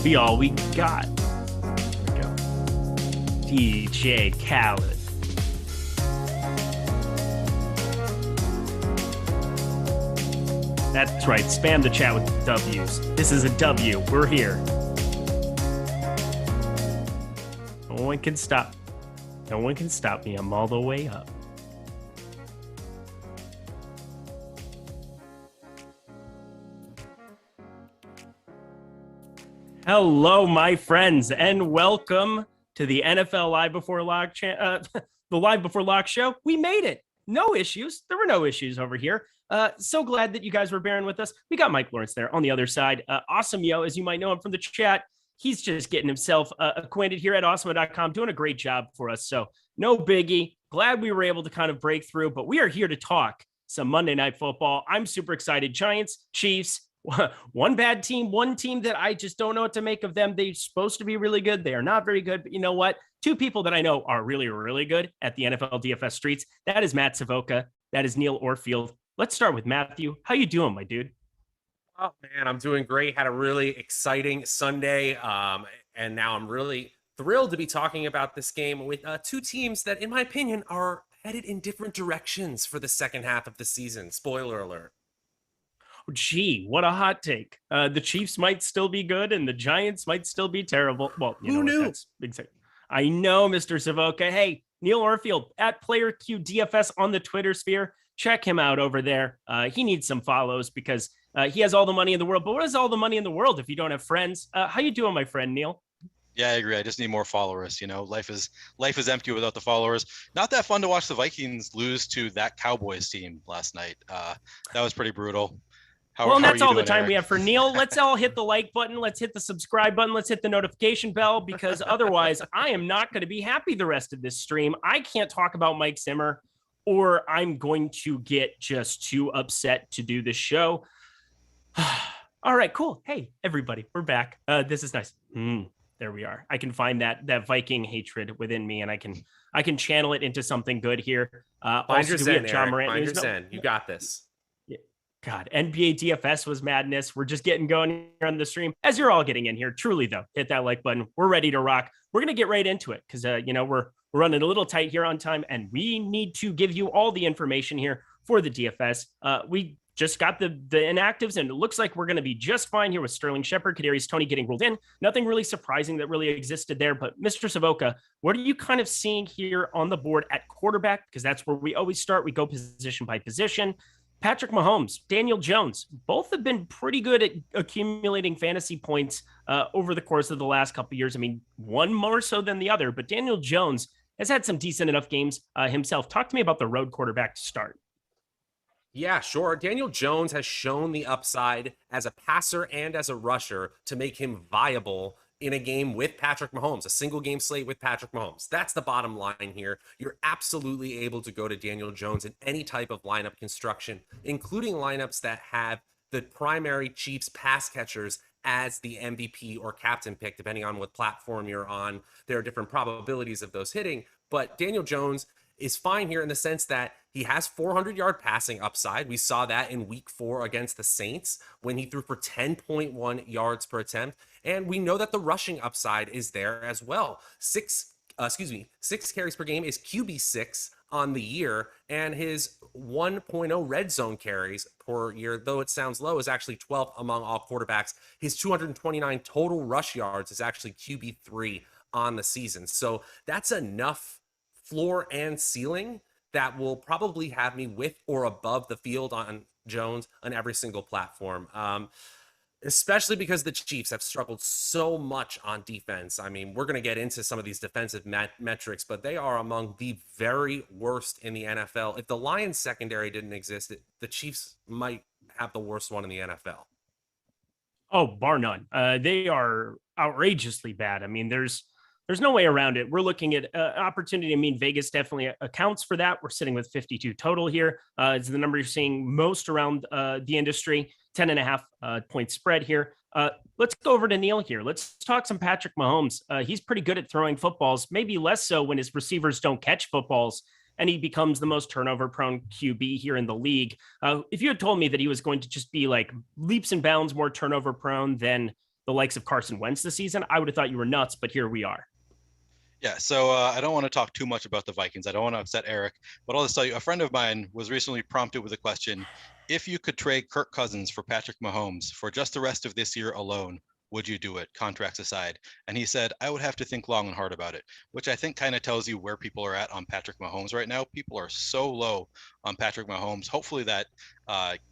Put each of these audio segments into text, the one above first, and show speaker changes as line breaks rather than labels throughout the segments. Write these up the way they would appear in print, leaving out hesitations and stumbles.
be all we got. There we go. DJ Khaled. That's right. Spam the chat with W's. This is a W. We're here. No one can stop. No one can stop me. I'm all the way up. Hello, my friends, and welcome to the NFL Live Before Lock the Live Before Lock show. We made it. No issues. There were no issues over here. So glad that you guys were bearing with us. We got Mike Lawrence there on the other side. Awesemo, as you might know him from the chat, he's just getting himself acquainted here at Awesemo.com, doing a great job for us. So no biggie. Glad we were able to kind of break through, but we are here to talk some Monday Night Football. I'm super excited. Giants, Chiefs, one bad team, one team that I just don't know what to make of them. They're supposed to be really good. They are not very good, but you know what? Two people that I know are really, really good at the NFL DFS streets. That is Matt Savoca. That is Neil Orfield. Let's start with Matthew. How you doing, my dude?
Oh, man, I'm doing great. Had a really exciting Sunday, and now I'm really thrilled to be talking about this game with two teams that, in my opinion, are headed in different directions for the second half of the season. Spoiler alert.
Gee, what a hot take. The Chiefs might still be good, and the Giants might still be terrible. Well,
who knew?
That's exciting. I know, Mr. Savoca. Hey, Neil Orfield at PlayerQ DFS on the Twitter sphere. Check him out over there. He needs some follows because he has all the money in the world. But what is all the money in the world if you don't have friends? How you doing, my friend, Neil?
Yeah, I agree. I just need more followers. You know, life is empty without the followers. Not that fun to watch the Vikings lose to that Cowboys team last night. That was pretty brutal.
And that's all the time we have for Neil. Let's all hit the like button. Let's hit the subscribe button. Let's hit the notification bell, because otherwise I am not going to be happy the rest of this stream. I can't talk about Mike Zimmer, or I'm going to get just too upset to do this show. All right, cool. Hey, everybody, we're back. This is nice. There we are. I can find that Viking hatred within me, and I can channel it into something good here.
Find your zen, Eric. Find your zen. You got this.
God, NBA DFS was madness. We're just getting going here on the stream as you're all getting in here. Truly, though, hit that like button. We're ready to rock. We're going to get right into it because, we're running a little tight here on time, and we need to give you all the information here for the DFS. We just got the inactives, and it looks like we're going to be just fine here with Sterling Shepard, Kadarius Toney getting ruled in. Nothing really surprising that really existed there. But Mr. Savoca, what are you kind of seeing here on the board at quarterback? Because that's where we always start. We go position by position. Patrick Mahomes, Daniel Jones, both have been pretty good at accumulating fantasy points over the course of the last couple of years. I mean, one more so than the other, but Daniel Jones has had some decent enough games himself. Talk to me about the road quarterback to start.
Yeah, sure. Daniel Jones has shown the upside as a passer and as a rusher to make him viable in a game with Patrick Mahomes, a single game slate with Patrick Mahomes. That's the bottom line here. You're absolutely able to go to Daniel Jones in any type of lineup construction, including lineups that have the primary Chiefs pass catchers as the MVP or captain pick, depending on what platform you're on. There are different probabilities of those hitting, but Daniel Jones is fine here in the sense that he has 400-yard passing upside. We saw that in week 4 against the Saints when he threw for 10.1 yards per attempt. And we know that the rushing upside is there as well. 6 carries per game is QB6 on the year, and his 1.0 red zone carries per year, though it sounds low, is actually 12th among all quarterbacks. His 229 total rush yards is actually QB3 on the season. So that's enough floor and ceiling that will probably have me with or above the field on Jones on every single platform. Especially because the Chiefs have struggled so much on defense. I mean, we're going to get into some of these defensive metrics, but they are among the very worst in the NFL. If the Lions secondary didn't exist, the Chiefs might have the worst one in the NFL.
Oh, bar none. They are outrageously bad. I mean, there's no way around it. We're looking at opportunity. I mean, Vegas definitely accounts for that. We're sitting with 52 total here. It's the number you're seeing most around the industry. 10.5 point spread here. Let's go over to Neil here. Let's talk some Patrick Mahomes. He's pretty good at throwing footballs, maybe less so when his receivers don't catch footballs, and he becomes the most turnover prone QB here in the league. If you had told me that he was going to just be like leaps and bounds more turnover prone than the likes of Carson Wentz this season, I would have thought you were nuts, but here we are.
Yeah, so I don't want to talk too much about the Vikings. I don't want to upset Eric, but I'll just tell you, a friend of mine was recently prompted with a question. If you could trade Kirk Cousins for Patrick Mahomes for just the rest of this year alone, would you do it, contracts aside? And he said, I would have to think long and hard about it, which I think kind of tells you where people are at on Patrick Mahomes right now. People are so low on Patrick Mahomes. Hopefully that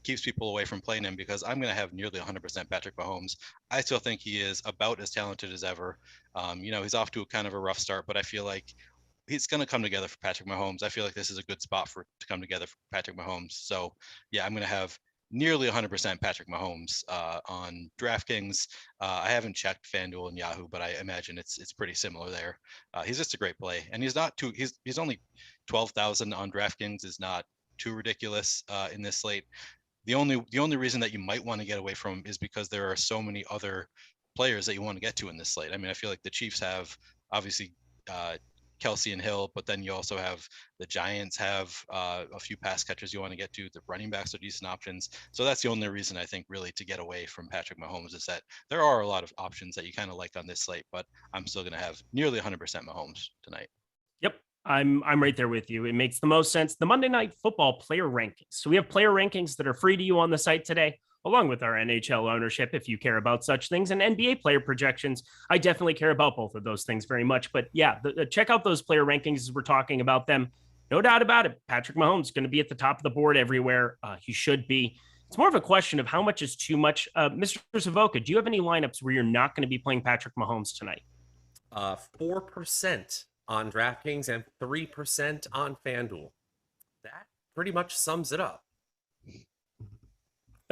keeps people away from playing him, because I'm going to have nearly 100% Patrick Mahomes. I still think he is about as talented as ever. He's off to a kind of a rough start, but I feel like he's going to come together for Patrick Mahomes. I feel like this is a good spot to come together for Patrick Mahomes. So yeah, I'm going to have nearly 100% Patrick Mahomes on DraftKings. I haven't checked FanDuel and Yahoo, but I imagine it's pretty similar there. He's just a great play, and he's only 12,000 on DraftKings is not too ridiculous in this slate. The only reason that you might want to get away from him is because there are so many other players that you want to get to in this slate. I mean, I feel like the Chiefs have obviously Kelsey and Hill, but then you also have the Giants have a few pass catchers you want to get to. The running backs are decent options. So that's the only reason I think really to get away from Patrick Mahomes is that there are a lot of options that you kind of like on this slate, but I'm still going to have nearly 100% Mahomes tonight.
Yep. I'm right there with you. It makes the most sense. The Monday Night Football player rankings. So we have player rankings that are free to you on the site today, along with our NHL ownership, if you care about such things, and NBA player projections. I definitely care about both of those things very much. But yeah, check out those player rankings as we're talking about them. No doubt about it. Patrick Mahomes is going to be at the top of the board everywhere. He should be. It's more of a question of how much is too much. Mr. Savoca, do you have any lineups where you're not going to be playing Patrick Mahomes tonight?
4% on DraftKings and 3% on FanDuel. That pretty much sums it up.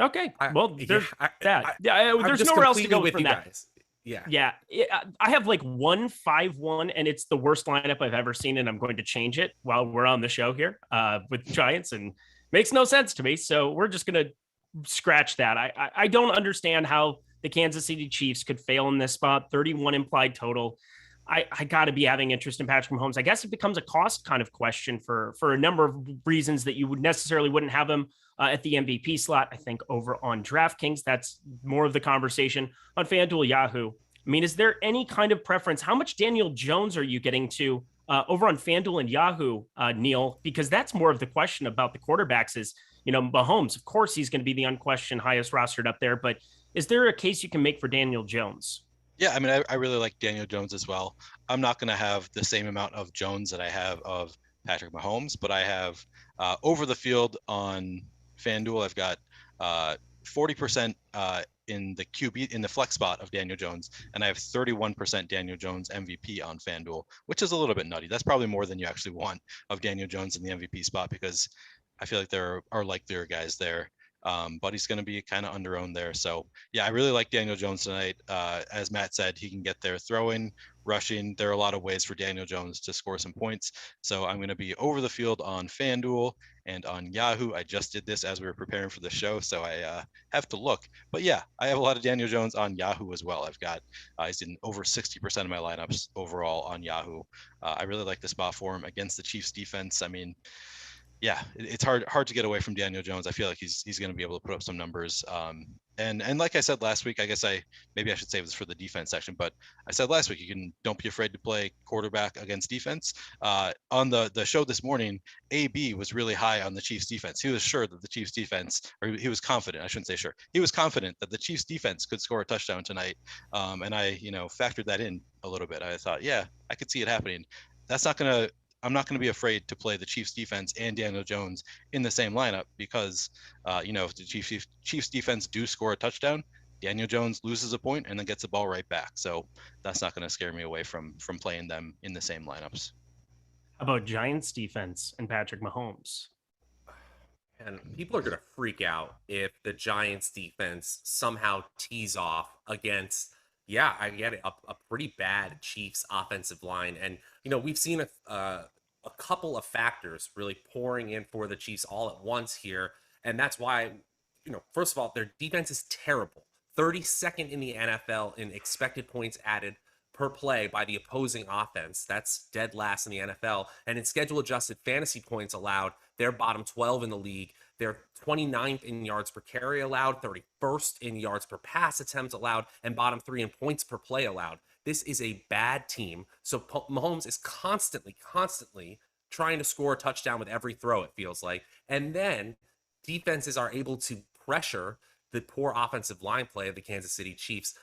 Okay. Well, there's
that.
There's nowhere else to go with that.
Guys. Yeah.
Yeah. I have like 1-5-1, and it's the worst lineup I've ever seen, and I'm going to change it while we're on the show here with Giants, and makes no sense to me. So we're just going to scratch that. I don't understand how the Kansas City Chiefs could fail in this spot. 31 implied total. I got to be having interest in Patrick Mahomes. I guess it becomes a cost kind of question for a number of reasons that you would necessarily wouldn't have him at the MVP slot. I think over on DraftKings, that's more of the conversation. On FanDuel, Yahoo, I mean, is there any kind of preference? How much Daniel Jones are you getting to over on FanDuel and Yahoo, Neil? Because that's more of the question about the quarterbacks is, Mahomes, of course, he's going to be the unquestioned highest rostered up there, but is there a case you can make for Daniel Jones?
Yeah, I mean, I really like Daniel Jones as well. I'm not going to have the same amount of Jones that I have of Patrick Mahomes, but I have over the field on FanDuel, I've got 40% in the QB in the flex spot of Daniel Jones, and I have 31% Daniel Jones MVP on FanDuel, which is a little bit nutty. That's probably more than you actually want of Daniel Jones in the MVP spot, because I feel like there are likelier guys there. But he's going to be kind of under-owned there. So yeah, I really like Daniel Jones tonight. As Matt said, he can get there throwing, rushing. There are a lot of ways for Daniel Jones to score some points. So I'm going to be over the field on FanDuel and on Yahoo. I just did this as we were preparing for the show, so I have to look. But yeah, I have a lot of Daniel Jones on Yahoo as well. I've got he's in over 60% of my lineups overall on Yahoo. I really like the spot for him against the Chiefs defense. I mean, yeah, it's hard to get away from Daniel Jones. I feel like he's going to be able to put up some numbers. And like I said last week, I guess maybe I should save this for the defense section, but I said last week, don't be afraid to play quarterback against defense. On the show this morning, AB was really high on the Chiefs defense. He was sure that the Chiefs defense, or he was confident, I shouldn't say sure. He was confident that the Chiefs defense could score a touchdown tonight. And I, factored that in a little bit. I thought, yeah, I could see it happening. I'm not going to be afraid to play the Chiefs defense and Daniel Jones in the same lineup because, if the Chiefs defense do score a touchdown, Daniel Jones loses a point and then gets the ball right back. So that's not going to scare me away from playing them in the same lineups.
How about Giants defense and Patrick Mahomes?
And people are going to freak out if the Giants defense somehow tees off against, yeah, I get it, a pretty bad Chiefs offensive line. And, we've seen a couple of factors really pouring in for the Chiefs all at once here. And that's why, first of all, their defense is terrible. 32nd in the NFL in expected points added per play by the opposing offense. That's dead last in the NFL. And in schedule adjusted fantasy points allowed, they're bottom 12 in the league. They're 29th in yards per carry allowed, 31st in yards per pass attempts allowed, and bottom 3 in points per play allowed. This is a bad team. So Mahomes is constantly trying to score a touchdown with every throw, it feels like. And then defenses are able to pressure the poor offensive line play of the Kansas City Chiefs.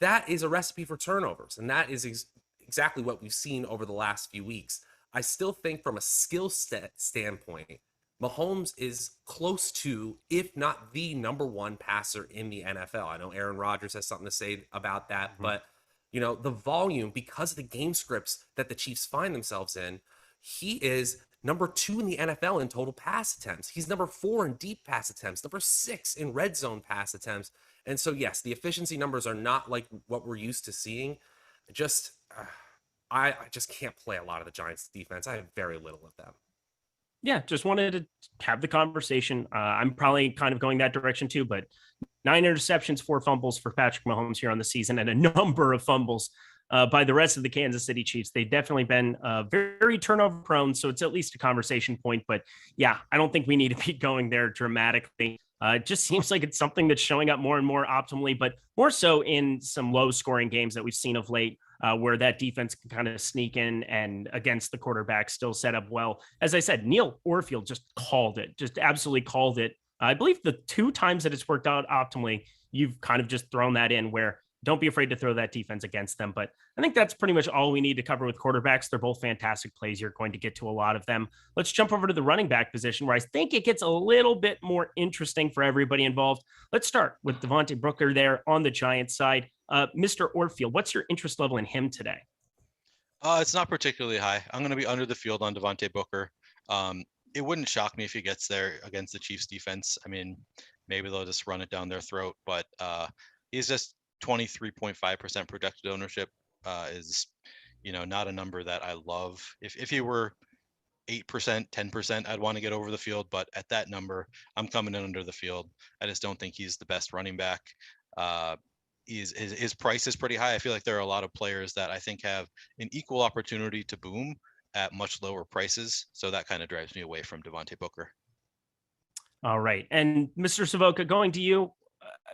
That is a recipe for turnovers. And that is exactly what we've seen over the last few weeks. I still think from a skill set standpoint, Mahomes is close to, if not the number one passer in the NFL. I know Aaron Rodgers has something to say about that, but the volume, because of the game scripts that the Chiefs find themselves in, he is number 2 in the NFL in total pass attempts. He's number 4 in deep pass attempts, number 6 in red zone pass attempts. And so, yes, the efficiency numbers are not like what we're used to seeing. I just can't play a lot of the Giants defense. I have very little of them.
Yeah, just wanted to have the conversation. I'm probably kind of going that direction too, but 9 interceptions, 4 fumbles for Patrick Mahomes here on the season, and a number of fumbles by the rest of the Kansas City Chiefs. They've definitely been very turnover prone, so it's at least a conversation point. But yeah, I don't think we need to be going there dramatically. It just seems like it's something that's showing up more and more optimally, but more so in some low scoring games that we've seen of late. Where that defense can kind of sneak in and against the quarterback still set up well. As I said, Neil Orfield just called it, just absolutely called it. I believe the 2 times that it's worked out optimally, you've kind of just thrown that in where don't be afraid to throw that defense against them. But I think that's pretty much all we need to cover with quarterbacks. They're both fantastic plays. You're going to get to a lot of them. Let's jump over to the running back position where I think it gets a little bit more interesting for everybody involved. Let's start with Devontae Booker there on the Giants side. Mr. Orfield, what's your interest level in him today?
It's not particularly high. I'm going to be under the field on Devontae Booker. It wouldn't shock me if he gets there against the Chiefs defense. I mean, maybe they'll just run it down their throat, but he's just 23.5% projected ownership is, not a number that I love. If he were 8%, 10%, I'd want to get over the field, but at that number, I'm coming in under the field. I just don't think he's the best running back. His price is pretty high. I feel like there are a lot of players that I think have an equal opportunity to boom at much lower prices. So that kind of drives me away from Devontae Booker.
All right. And Mr. Savoca, going to you.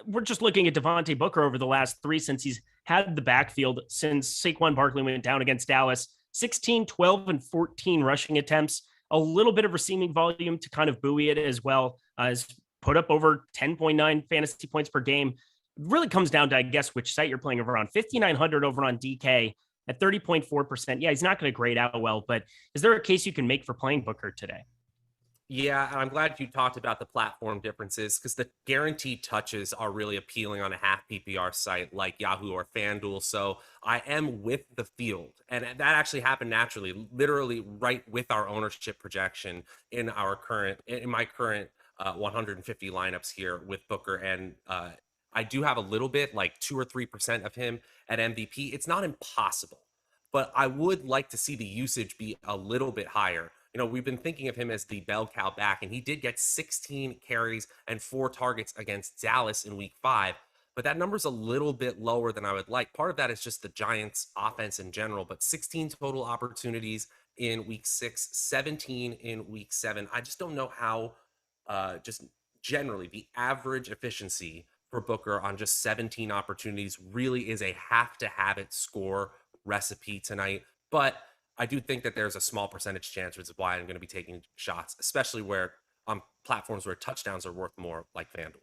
We're just looking at Devontae Booker over the last 3 since he's had the backfield since Saquon Barkley went down against Dallas. 16, 12, and 14 rushing attempts. A little bit of receiving volume to kind of buoy it as well. Has put up over 10.9 fantasy points per game. It really comes down to, I guess, which site you're playing over on. 5,900 over on DK at 30.4%. Yeah, he's not going to grade out well, but is there a case you can make for playing Booker today?
Yeah, and I'm glad you talked about the platform differences because the guaranteed touches are really appealing on a half PPR site like Yahoo or FanDuel. So I am with the field. And that actually happened naturally, literally right with our ownership projection in my current 150 lineups here with Booker. And I do have a little bit, like 2 or 3% of him at MVP. It's not impossible, but I would like to see the usage be a little bit higher. We've been thinking of him as the bell cow back, and he did get 16 carries and 4 targets against Dallas in week 5, but that number's a little bit lower than I would like. Part of that is just the Giants offense in general, but 16 total opportunities in week 6, 17 in week 7. I just don't know how just generally the average efficiency for Booker on just 17 opportunities really is a have to have it score recipe tonight. But I do think that there's a small percentage chance, which is why I'm going to be taking shots, especially where on platforms where touchdowns are worth more, like FanDuel.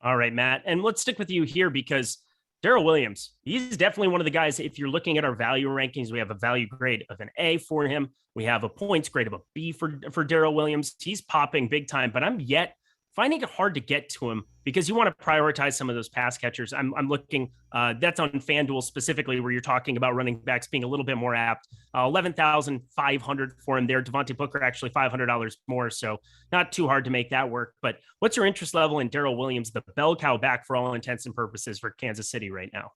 All right, Matt. And let's stick with you here because Darrell Williams, he's definitely one of the guys. If you're looking at our value rankings, we have a value grade of an A for him. We have a points grade of a B for Darrell Williams. He's popping big time, but I'm yet finding it hard to get to him because you want to prioritize some of those pass catchers. I'm looking, that's on FanDuel specifically, where you're talking about running backs being a little bit more apt. 11,500 for him there. Devontae Booker actually $500 more, so not too hard to make that work. But what's your interest level in Darrell Williams, the bell cow back for all intents and purposes for Kansas City right now?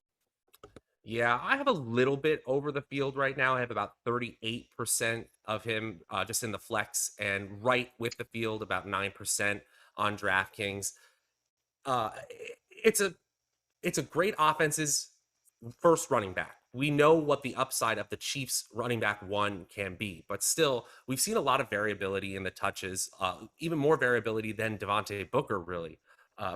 Yeah, I have a little bit over the field right now. I have about 38% of him just in the flex, and right with the field, about 9% on DraftKings. It's a great offense's first running back, we know what the upside of the Chiefs running back one can be, but still, we've seen a lot of variability in the touches, even more variability than Devontae Booker, really.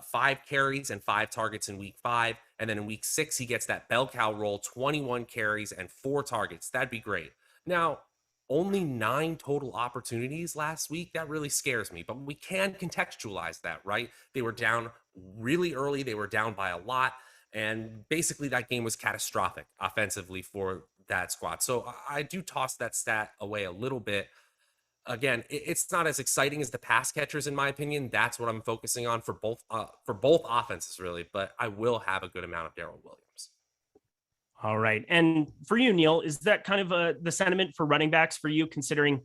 5 carries and 5 targets in week 5. And then in week 6, he gets that bell cow roll, 21 carries and 4 targets. That'd be great. Now, only 9 total opportunities last week. That really scares me, but we can contextualize that, right? They were down really early. They were down by a lot. And basically, that game was catastrophic offensively for that squad. So I do toss that stat away a little bit. Again, it's not as exciting as the pass catchers, in my opinion. That's what I'm focusing on for both offenses, really. But I will have a good amount of Darrell Williams.
All right. And for you, Neil, is that kind of the sentiment for running backs for you, considering,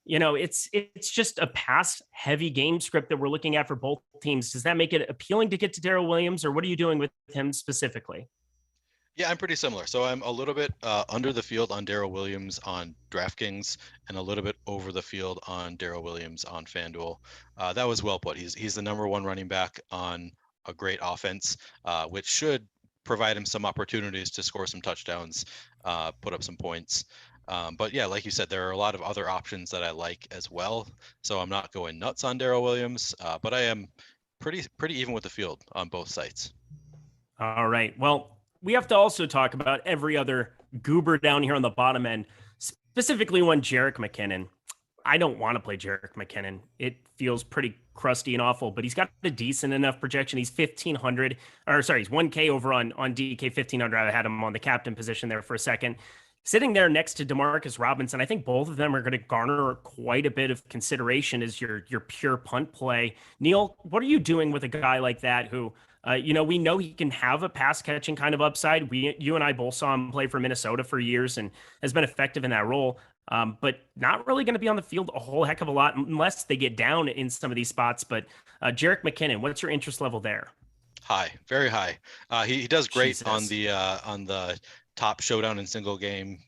it's just a pass heavy game script that we're looking at for both teams? Does that make it appealing to get to Darrell Williams, or what are you doing with him specifically?
Yeah, I'm pretty similar. So I'm a little bit under the field on Darrell Williams on DraftKings and a little bit over the field on Darrell Williams on FanDuel. That was well put. He's the number 1 running back on a great offense, which should provide him some opportunities to score some touchdowns, put up some points. But yeah, like you said, there are a lot of other options that I like as well. So I'm not going nuts on Darrell Williams, but I am pretty even with the field on both sites.
All right. Well, we have to also talk about every other goober down here on the bottom end, specifically one Jerick McKinnon. I don't want to play Jerick McKinnon. It feels pretty crusty and awful, but he's got a decent enough projection. He's 1,500, or sorry, he's 1K over on DK 1,500. I had him on the captain position there for a second. Sitting there next to Demarcus Robinson, I think both of them are going to garner quite a bit of consideration as your pure punt play. Neil, what are you doing with a guy like that who, we know he can have a pass catching kind of upside. You and I both saw him play for Minnesota for years and has been effective in that role, but not really going to be on the field a whole heck of a lot unless they get down in some of these spots. But Jerick McKinnon, what's your interest level there?
High, very high. He does great
Jesus.
on the top showdown and single game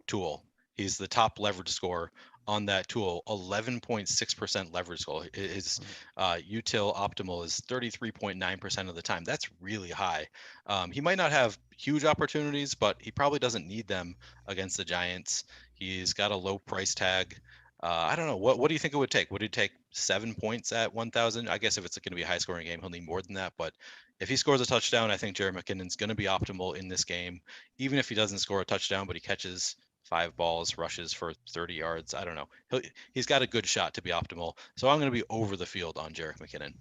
tool. He's the top leverage score on that tool, 11.6% leverage score. His util optimal is 33.9% of the time. That's really high. He might not have huge opportunities, but he probably doesn't need them against the Giants. He's got a low price tag. I don't know. What do you think it would take? Would it take 7 points at 1,000? I guess if it's going to be a high scoring game, he'll need more than that. But if he scores a touchdown, I think Jerick McKinnon's going to be optimal in this game. Even if he doesn't score a touchdown, but he catches 5 balls, rushes for 30 yards. I don't know. He's got a good shot to be optimal. So I'm going to be over the field on Jerick McKinnon.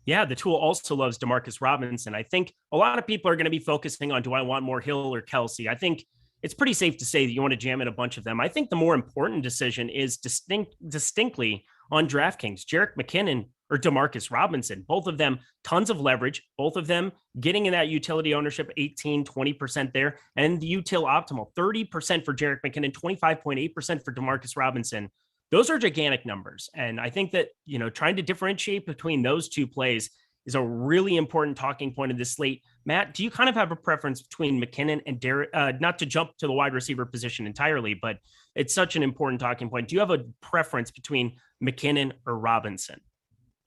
Yeah, the tool also loves Demarcus Robinson. I think a lot of people are going to be focusing on, do I want more Hill or Kelsey? I think it's pretty safe to say that you want to jam in a bunch of them. I think the more important decision is distinctly on DraftKings, Jerick McKinnon or Demarcus Robinson. Both of them, tons of leverage, both of them getting in that utility ownership, 18, 20% there, and the util optimal, 30% for Jerick McKinnon, 25.8% for Demarcus Robinson. Those are gigantic numbers. And I think that, trying to differentiate between those two plays is a really important talking point of this slate. Matt, do you kind of have a preference between McKinnon and Derek? Not to jump to the wide receiver position entirely, but it's such an important talking point. Do you have a preference between McKinnon or Robinson?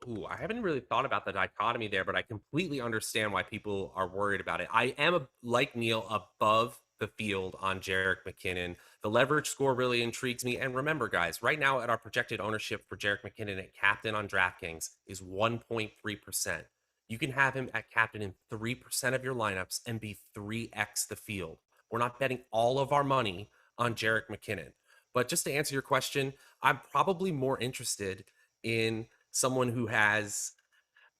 Ooh, I haven't really thought about the dichotomy there, but I completely understand why people are worried about it. I am, like Neil, above the field on Jerick McKinnon. The leverage score really intrigues me. And remember, guys, right now at our projected ownership for Jerick McKinnon at captain on DraftKings is 1.3%. You can have him at captain in 3% of your lineups and be 3x the field. We're not betting all of our money on Jerick McKinnon. But just to answer your question, I'm probably more interested in someone who has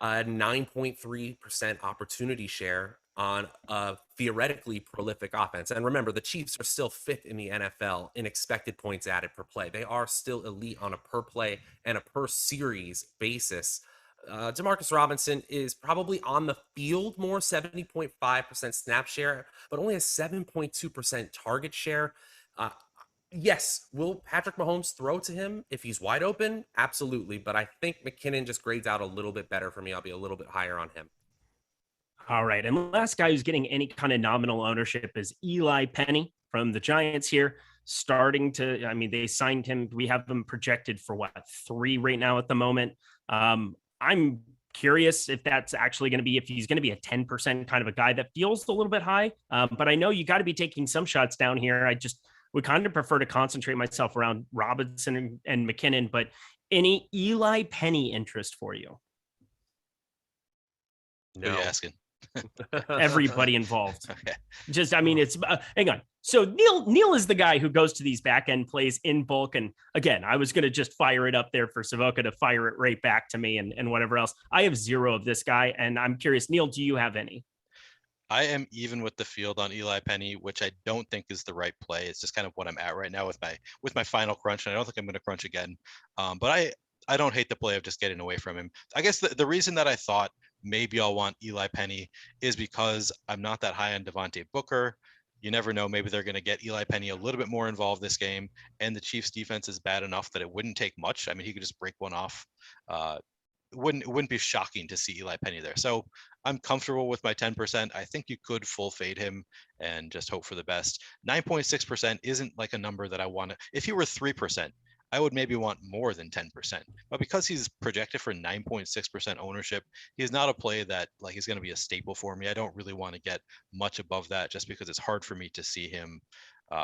a 9.3% opportunity share on a theoretically prolific offense. And remember, the Chiefs are still 5th in the NFL in expected points added per play. They are still elite on a per play and a per series basis. Demarcus Robinson is probably on the field more, 70.5% snap share, but only a 7.2% target share. Yes, will Patrick Mahomes throw to him if he's wide open? Absolutely. But I think McKinnon just grades out a little bit better for me. I'll be a little bit higher on him.
All right. And the last guy who's getting any kind of nominal ownership is Eli Penny from the Giants here. They signed him. We have them projected for 3 right now at the moment. I'm Curious if that's actually going to be, if he's going to be a 10% kind of a guy. That feels a little bit high. But I know you got to be taking some shots down here. I just would kind of prefer to concentrate myself around Robinson and McKinnon, but any Eli Penny interest for you?
Who are you asking?
Everybody involved.
Okay.
Just, I mean, it's hang on. So Neil is the guy who goes to these back end plays in bulk. And again, I was going to just fire it up there for Savoca to fire it right back to me and whatever else. I have zero of this guy. And I'm curious, Neil, do you have any?
I am even with the field on Eli Penny, which I don't think is the right play. It's just kind of what I'm at right now with my final crunch. And I don't think I'm going to crunch again. But I don't hate the play of just getting away from him. I guess the reason that I thought maybe I'll want Eli Penny is because I'm not that high on Devontae Booker. You never know. Maybe they're going to get Eli Penny a little bit more involved this game. And the Chiefs defense is bad enough that it wouldn't take much. I mean, he could just break one off. It wouldn't be shocking to see Eli Penny there. So I'm comfortable with my 10%. I think you could full fade him and just hope for the best. 9.6% isn't like a number that I want to. If he were 3%, I would maybe want more than 10%. But because he's projected for 9.6% ownership, he's not a play that like he's going to be a staple for me. I don't really want to get much above that just because it's hard for me to see him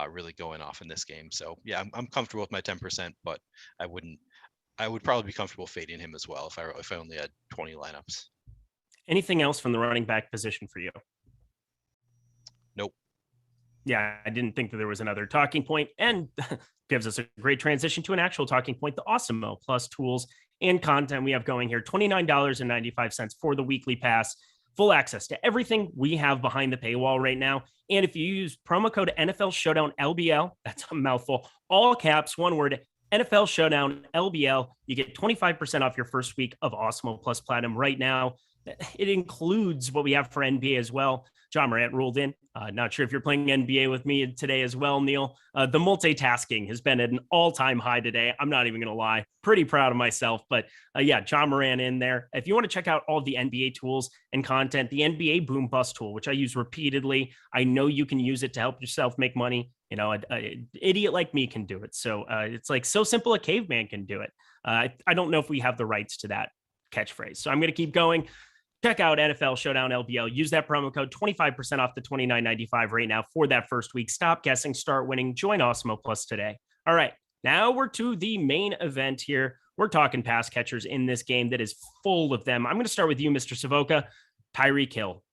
really going off in this game. So yeah, I'm comfortable with my 10%, but I would probably be comfortable fading him as well if I only had 20 lineups.
Anything else from the running back position for you?
Nope.
Yeah, I didn't think that there was another talking point, and gives us a great transition to an actual talking point, the Awesemo plus tools and content we have going here. $29.95 for the weekly pass, full access to everything we have behind the paywall right now. And if you use promo code NFL Showdown LBL, that's a mouthful, all caps, one word, NFL Showdown LBL, you get 25% off your first week of Awesemo plus Platinum right now. It includes what we have for NBA as well. John Morant ruled in. Not sure if you're playing NBA with me today as well, Neil. The multitasking has been at an all-time high today. I'm not even going to lie. Pretty proud of myself. But yeah, John Morant in there. If you want to check out all the NBA tools and content, the NBA Boom Bust tool, which I use repeatedly, I know you can use it to help yourself make money. You know, an idiot like me can do it. So it's like so simple a caveman can do it. I don't know if we have the rights to that catchphrase. So I'm going to keep going. Check out NFL Showdown LBL. Use that promo code, 25% off the $29.95 right now for that first week. Stop guessing, start winning. Join Awesemo Plus today. All right, now we're to the main event here. We're talking pass catchers in this game that is full of them. I'm going to start with you, Mr. Savoca. Tyreek Hill.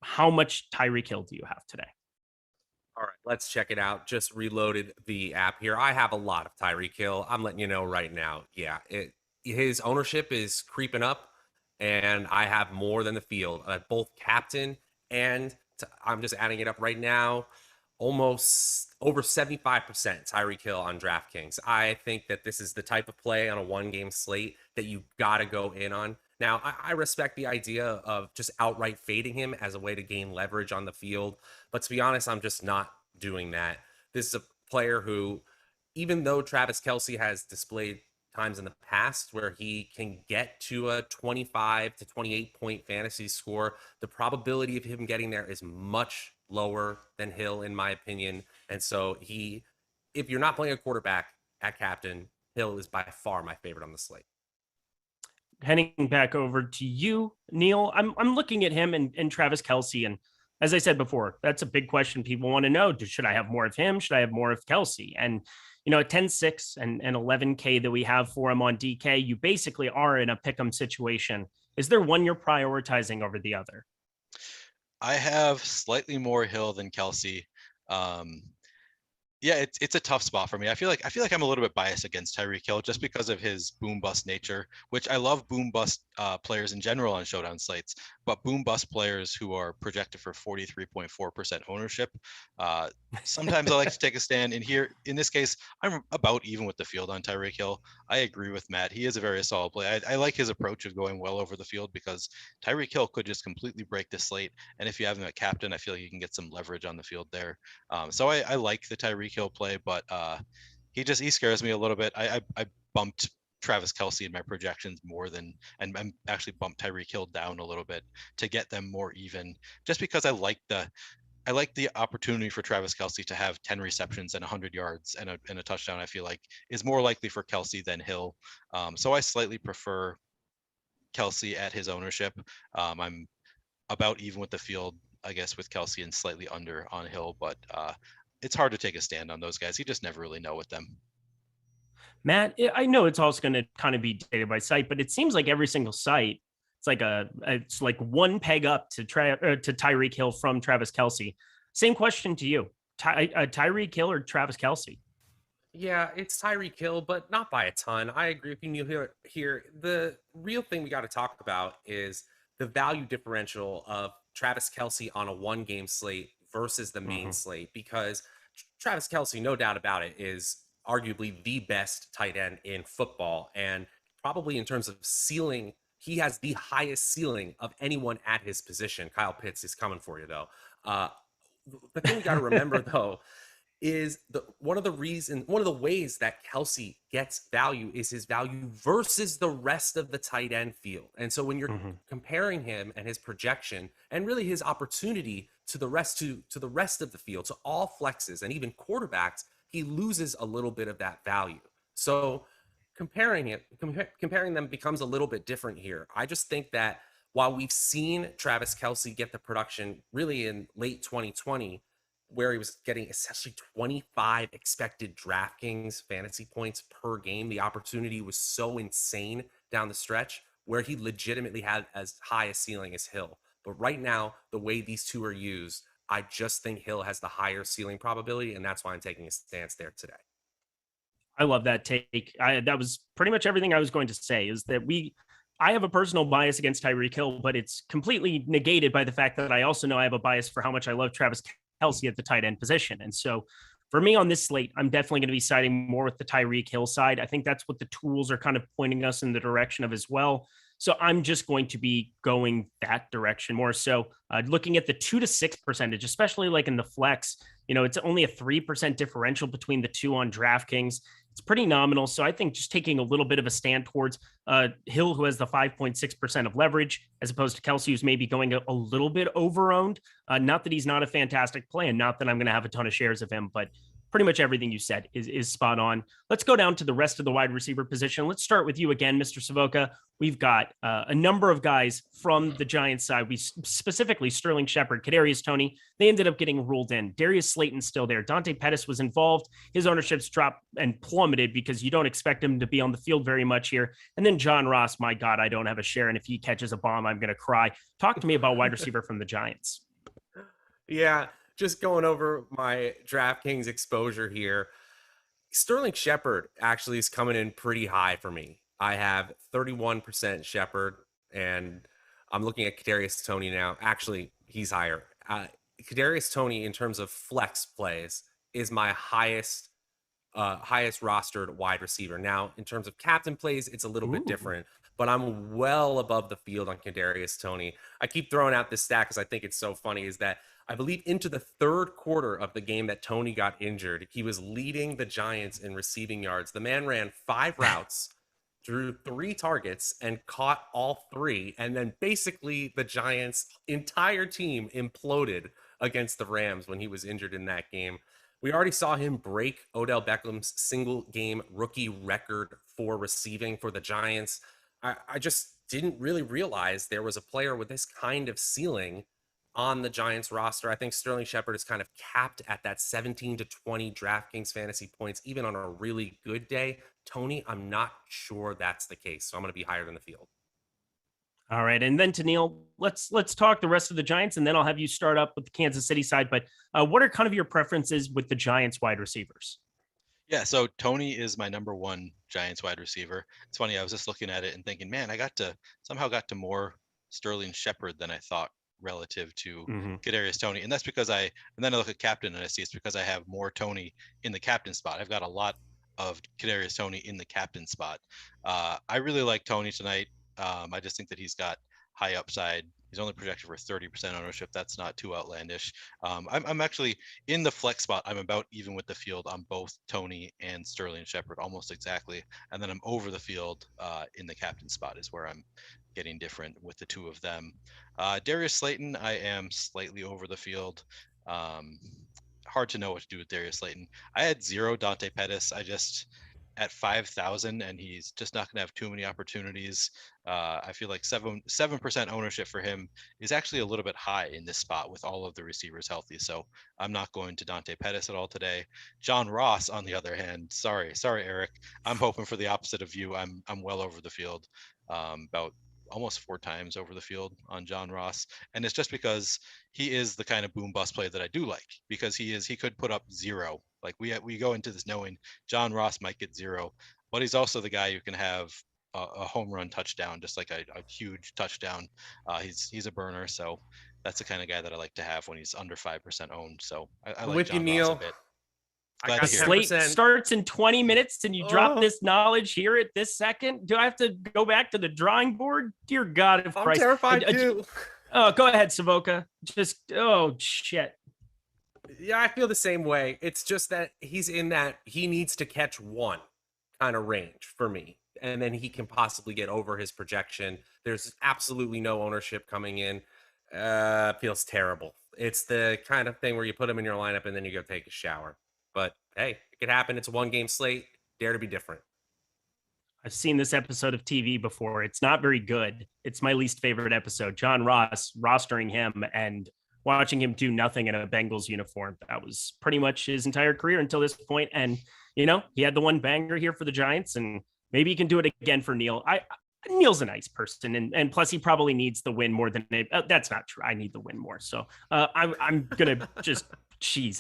How much Tyreek Hill do you have today?
All right, let's check it out. Just reloaded the app here. I have a lot of Tyreek Hill. I'm letting you know right now. Yeah, his ownership is creeping up. And I have more than the field, both captain and I'm just adding it up right now, almost over 75% Tyreek Hill on DraftKings. I think that this is the type of play on a one-game slate that you got to go in on. Now, I respect the idea of just outright fading him as a way to gain leverage on the field. But to be honest, I'm just not doing that. This is a player who, even though Travis Kelce has displayed times in the past where he can get to a 25 to 28 point fantasy score, the probability of him getting there is much lower than Hill, in my opinion. And so if you're not playing a quarterback at captain, Hill is by far my favorite on the slate.
Heading back over to you, Neil. I'm looking at him and Travis Kelce, and as I said before, that's a big question people want to know. Should I have more of him? Should I have more of Kelce? And you know, at 10-6 and 11K that we have for him on DK, you basically are in a pick'em situation. Is there one you're prioritizing over the other?
I have slightly more Hill than Kelce. Yeah, it's a tough spot for me. I feel like I'm a little bit biased against Tyreek Hill just because of his boom bust nature, which I love boom bust players in general on showdown slates, but boom bust players who are projected for 43.4% ownership. Sometimes I like to take a stand in this case, I'm about even with the field on Tyreek Hill. I agree with Matt. He is a very solid play. I like his approach of going well over the field because Tyreek Hill could just completely break the slate. And if you have him at captain, I feel like you can get some leverage on the field there. So I like the Tyreek Hill play, but he scares me a little bit. I bumped Travis Kelce in my projections more than, and I'm actually bumped Tyreek Hill down a little bit to get them more even, just because I like the opportunity for Travis Kelce to have 10 receptions and 100 yards and a touchdown. I feel like is more likely for Kelce than Hill. So I slightly prefer Kelsey at his ownership. I'm about even with the field, I guess, with Kelsey and slightly under on Hill, but it's hard to take a stand on those guys. You just never really know with them.
Matt, I know it's also going to kind of be data by site, but it seems like every single site, it's like it's like one peg up to Tyreek Hill from Travis Kelsey. Same question to you, Tyreek Hill or Travis Kelsey?
Yeah, it's Tyreek Hill, but not by a ton. I agree with you here. The real thing we got to talk about is the value differential of Travis Kelsey on a one-game slate versus the main slate, because Travis Kelsey, no doubt about it, is arguably the best tight end in football. And probably in terms of ceiling, he has the highest ceiling of anyone at his position. Kyle Pitts is coming for you, though. The thing we got to remember, though, is one of the ways that Kelsey gets value is his value versus the rest of the tight end field. And so when you're comparing him and his projection and really his opportunity to the rest of the field, to all flexes and even quarterbacks, he loses a little bit of that value. So comparing them becomes a little bit different here. I just think that while we've seen Travis Kelsey get the production really in late 2020, where he was getting essentially 25 expected DraftKings fantasy points per game, the opportunity was so insane down the stretch where he legitimately had as high a ceiling as Hill. But right now, the way these two are used, I just think Hill has the higher ceiling probability, and that's why I'm taking a stance there today.
I love that take. That was pretty much everything I was going to say, is that I have a personal bias against Tyreek Hill, but it's completely negated by the fact that I also know I have a bias for how much I love Travis Kelsey at the tight end position. And so for me on this slate, I'm definitely going to be siding more with the Tyreek Hill side. I think that's what the tools are kind of pointing us in the direction of as well. So I'm just going to be going that direction more. So looking at the 2 to 6%, especially like in the flex, it's only a 3% differential between the two on DraftKings. It's pretty nominal. So I think just taking a little bit of a stand towards Hill, who has the 5.6% of leverage, as opposed to Kelsey, who's maybe going a little bit over-owned. Not that he's not a fantastic play, and not that I'm going to have a ton of shares of him, but pretty much everything you said is spot on. Let's go down to the rest of the wide receiver position. Let's start with you again, Mr. Savoca. We've got a number of guys from the Giants side. We specifically Sterling Shepard, Kadarius Toney. They ended up getting ruled in. Darius Slayton's still there. Dante Pettis was involved. His ownership's dropped and plummeted because you don't expect him to be on the field very much here. And then John Ross, my God, I don't have a share. And if he catches a bomb, I'm going to cry. Talk to me about wide receiver from the Giants.
Yeah. Just going over my DraftKings exposure here, Sterling Shepard actually is coming in pretty high for me. I have 31% Shepard, and I'm looking at Kadarius Toney now. Actually, he's higher. Kadarius Toney, in terms of flex plays, is my highest rostered wide receiver. Now, in terms of captain plays, it's a little bit different, but I'm well above the field on Kadarius Toney. I keep throwing out this stat because I think it's so funny, is that I believe into the third quarter of the game that Toney got injured, he was leading the Giants in receiving yards. The man ran 5 routes, drew 3 targets, and caught all 3. And then basically the Giants' entire team imploded against the Rams when he was injured in that game. We already saw him break Odell Beckham's single game rookie record for receiving for the Giants. I just didn't really realize there was a player with this kind of ceiling on the Giants roster. I think Sterling Shepard is kind of capped at that 17 to 20 DraftKings fantasy points, even on a really good day. Toney, I'm not sure that's the case. So I'm going to be higher than the field.
All right. And then to Neil, let's talk the rest of the Giants, and then I'll have you start up with the Kansas City side. But what are kind of your preferences with the Giants wide receivers?
Yeah, so Toney is my number 1 Giants wide receiver. It's funny, I was just looking at it and thinking, man, I somehow got to more Sterling Shepard than I thought relative to Kadarius Toney. And that's because and then I look at captain and I see it's because I have more Toney in the captain spot. I've got a lot of Kadarius Toney in the captain spot. I really like Toney tonight. I just think that he's got high upside. He's only projected for 30% ownership. That's not too outlandish. I'm actually in the flex spot. I'm about even with the field on both Toney and Sterling Shepard, almost exactly. And then I'm over the field in the captain spot is where I'm getting different with the two of them. Darius Slayton, I am slightly over the field. Hard to know what to do with Darius Slayton. I had 0 Dante Pettis. I just at 5,000, and he's just not going to have too many opportunities. I feel like 7% ownership for him is actually a little bit high in this spot with all of the receivers healthy. So I'm not going to Dante Pettis at all today. John Ross, on the other hand, sorry, Eric. I'm hoping for the opposite of you. I'm well over the field, about almost 4 times over the field on John Ross. And it's just because he is the kind of boom bust play that I do like, because he could put up 0. Like we go into this knowing John Ross might get 0, but he's also the guy who can have a home run touchdown, just like a huge touchdown. He's a burner. So that's the kind of guy that I like to have when he's under 5% owned. So I like
with
John
you,
Ross
Neil.
a bit.
The slate starts in 20 minutes and you drop this knowledge here at this second. Do I have to go back to the drawing board? Dear God of Christ.
I'm terrified too.
Oh, go ahead, Savoca. Oh, shit.
Yeah, I feel the same way. It's just that he's in that he needs to catch 1 kind of range for me, and then he can possibly get over his projection. There's absolutely no ownership coming in. Feels terrible. It's the kind of thing where you put him in your lineup and then you go take a shower. But hey, it could happen. It's a 1-game slate. Dare to be different.
I've seen this episode of TV before. It's not very good. It's my least favorite episode. John Ross, rostering him and watching him do nothing in a Bengals uniform. That was pretty much his entire career until this point. And, he had the one banger here for the Giants, and maybe he can do it again for Neil. Neil's a nice person, and plus he probably needs the win more than that's not true. I need the win more. So I'm going to just,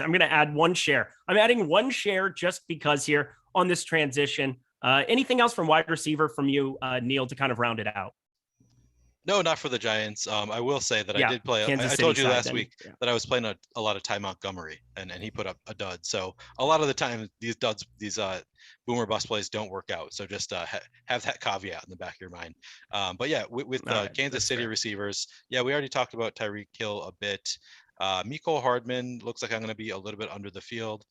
I'm going to add 1 share. I'm adding 1 share just because here on this transition. Anything else from wide receiver from you, Neil, to kind of round it out?
No, not for the Giants. I will say that I did play. I told you last week that I was playing a lot of Ty Montgomery, and he put up a dud. So a lot of the time, these duds, these boomer bust plays don't work out. So just have that caveat in the back of your mind. But yeah, with Kansas City receivers, we already talked about Tyreek Hill a bit. Mecole Hardman looks like I'm going to be a little bit under the field.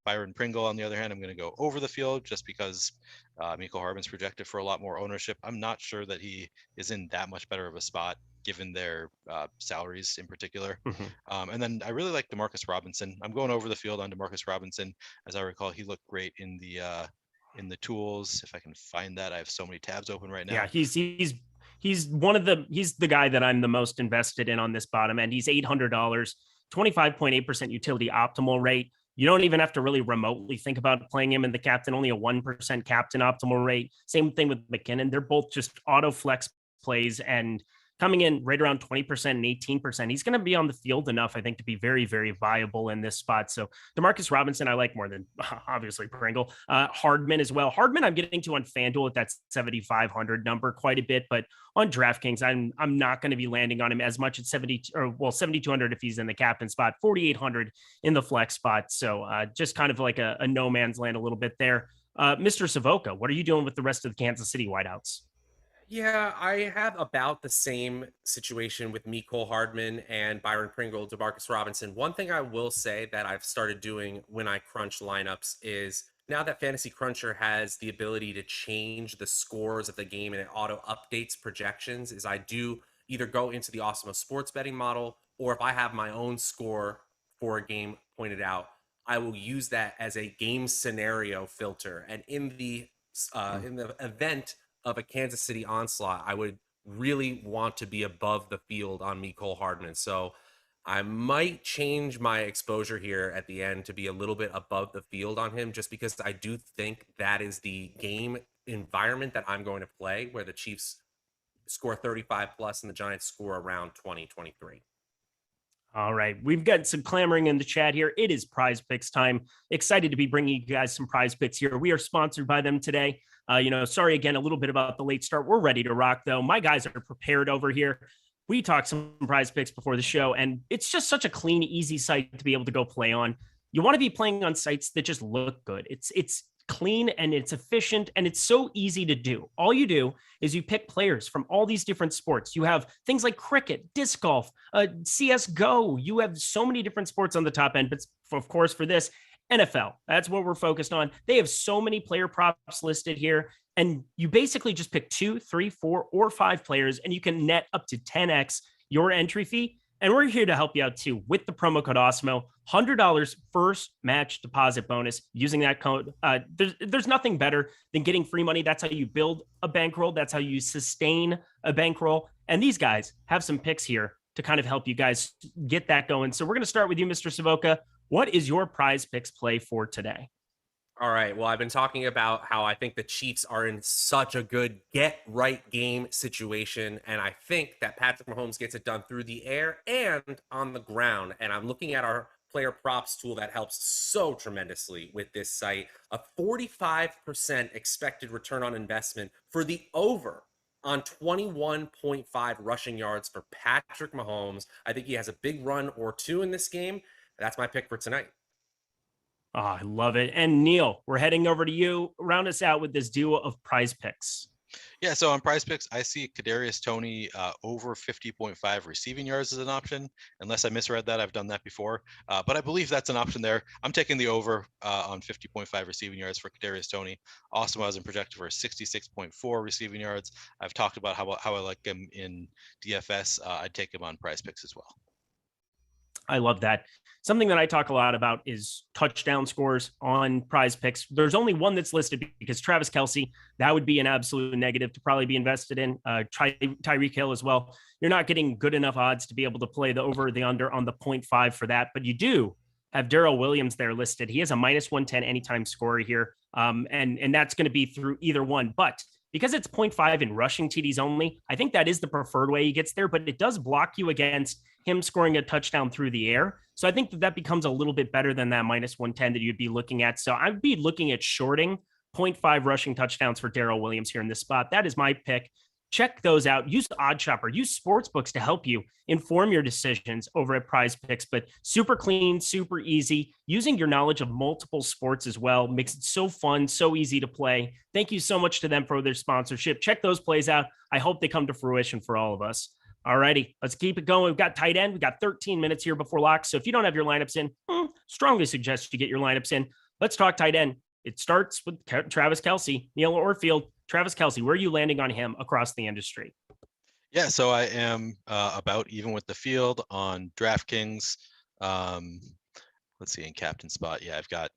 Byron Pringle, on the other hand, I'm going to go over the field just because Mecole Hardman's projected for a lot more ownership. I'm not sure that he is in that much better of a spot given their salaries in particular. Mm-hmm. And then I really like Demarcus Robinson. I'm going over the field on Demarcus Robinson. As I recall, he looked great in the tools. If I can find that, I have so many tabs open right now.
Yeah, he's the guy that I'm the most invested in on this bottom end. He's $800, 25.8% utility optimal rate. You don't even have to really remotely think about playing him in the captain, only a 1% captain optimal rate. Same thing with McKinnon. They're both just auto flex plays and coming in right around 20% and 18%. He's going to be on the field enough, I think, to be very, very viable in this spot. So Demarcus Robinson, I like more than obviously Pringle. Hardman as well. Hardman, I'm getting to on FanDuel at that 7,500 number quite a bit, but on DraftKings, I'm not going to be landing on him as much at 7,200 if he's in the captain spot, 4,800 in the flex spot. So just kind of like a no man's land a little bit there. Mr. Savoca, what are you doing with the rest of the Kansas City wideouts?
Yeah, I have about the same situation with Mecole Hardman and Byron Pringle, Demarcus Robinson. One thing I will say that I've started doing when I crunch lineups is now that Fantasy Cruncher has the ability to change the scores of the game and it auto updates projections, is I do either go into the Awesemo sports betting model, or if I have my own score for a game pointed out, I will use that as a game scenario filter. And in the event of a Kansas City onslaught, I would really want to be above the field on Mecole Hardman. So I might change my exposure here at the end to be a little bit above the field on him, just because I do think that is the game environment that I'm going to play, where the Chiefs score 35 plus and the Giants score around 20, 23.
All right. We've got some clamoring in the chat here. It is PrizePicks time. Excited to be bringing you guys some PrizePicks here. We are sponsored by them today. Sorry again, a little bit about the late start. We're ready to rock though. My guys are prepared over here. We talked some PrizePicks before the show, and it's just such a clean, easy site to be able to go play on. You want to be playing on sites that just look good. It's clean and it's efficient and it's so easy to do. All you do is you pick players from all these different sports. You have things like cricket, disc golf, CSGO. You have so many different sports on the top end, but of course for this, NFL, that's what we're focused on. They have so many player props listed here, and you basically just pick 2, 3, 4, or 5 players, and you can net up to 10x your entry fee. And we're here to help you out too with the promo code Awesemo, $100 first match deposit bonus using that code. There's nothing better than getting free money. That's how you build a bankroll. That's how you sustain a bankroll. And these guys have some picks here to kind of help you guys get that going. So we're going to start with you, Mr. Savoca. What is your PrizePicks play for today?
All right. Well, I've been talking about how I think the Chiefs are in such a good get-right game situation, and I think that Patrick Mahomes gets it done through the air and on the ground. And I'm looking at our player props tool that helps so tremendously with this site. A 45% expected return on investment for the over on 21.5 rushing yards for Patrick Mahomes. I think he has a big run or two in this game. That's my pick for tonight.
Oh, I love it. And Neil, we're heading over to you. Round us out with this duo of PrizePicks.
Yeah, so on PrizePicks, I see Kadarius Toney over 50.5 receiving yards as an option. Unless I misread that, I've done that before. But I believe that's an option there. I'm taking the over on 50.5 receiving yards for Kadarius Toney. Awesemo has him projected for 66.4 receiving yards. I've talked about how I like him in DFS. I'd take him on PrizePicks as well.
I love that. Something that I talk a lot about is touchdown scores on PrizePicks. There's only one that's listed because Travis Kelce, that would be an absolute negative to probably be invested in. Tyreek Hill as well. You're not getting good enough odds to be able to play the over or the under on the 0.5 for that, but you do have Darrell Williams there listed. He has a -110 anytime scorer here. And that's going to be through either one, but because it's 0.5 in rushing TDs only, I think that is the preferred way he gets there, but it does block you against him scoring a touchdown through the air. So I think that becomes a little bit better than that -110 that you'd be looking at. So I'd be looking at shorting 0.5 rushing touchdowns for Darrell Williams here in this spot. That is my pick. Check those out. Use OddsShopper. Use sportsbooks to help you inform your decisions over at PrizePicks. But super clean, super easy. Using your knowledge of multiple sports as well makes it so fun, so easy to play. Thank you so much to them for their sponsorship. Check those plays out. I hope they come to fruition for all of us. All righty, let's keep it going. We've got tight end. We've got 13 minutes here before lock. So if you don't have your lineups in, strongly suggest you get your lineups in. Let's talk tight end. It starts with Travis Kelce, Neil Orfield. Travis Kelce, where are you landing on him across the industry?
Yeah, so I am about even with the field on DraftKings. Let's see, in captain spot. Yeah, I've got.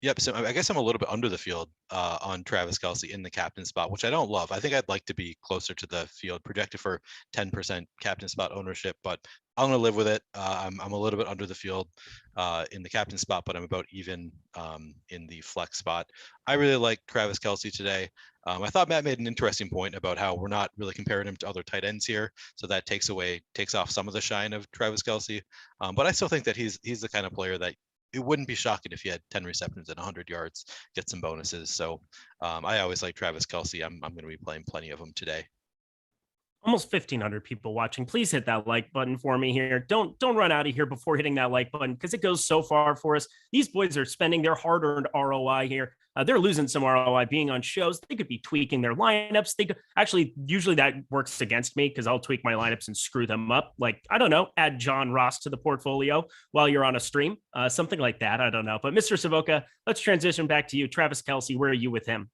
Yep, so I guess I'm a little bit under the field on Travis Kelce in the captain spot, which I don't love. I think I'd like to be closer to the field, projected for 10% captain spot ownership, but I'm going to live with it. I'm a little bit under the field in the captain spot, but I'm about even in the flex spot. I really like Travis Kelce today. I thought Matt made an interesting point about how we're not really comparing him to other tight ends here, so that takes off some of the shine of Travis Kelce. But I still think that he's the kind of player that it wouldn't be shocking if he had 10 receptions and 100 yards, get some bonuses. So I always like Travis Kelce. I'm going to be playing plenty of him today.
Almost 1,500 people watching. Please hit that like button for me here. Don't run out of here before hitting that like button because it goes so far for us. These boys are spending their hard-earned ROI here. They're losing some ROI being on shows. They could be tweaking their lineups. They could actually, usually that works against me because I'll tweak my lineups and screw them up. Like, I don't know, add John Ross to the portfolio while you're on a stream, something like that. I don't know. But Mr. Savoca, let's transition back to you. Travis Kelce, where are you with him?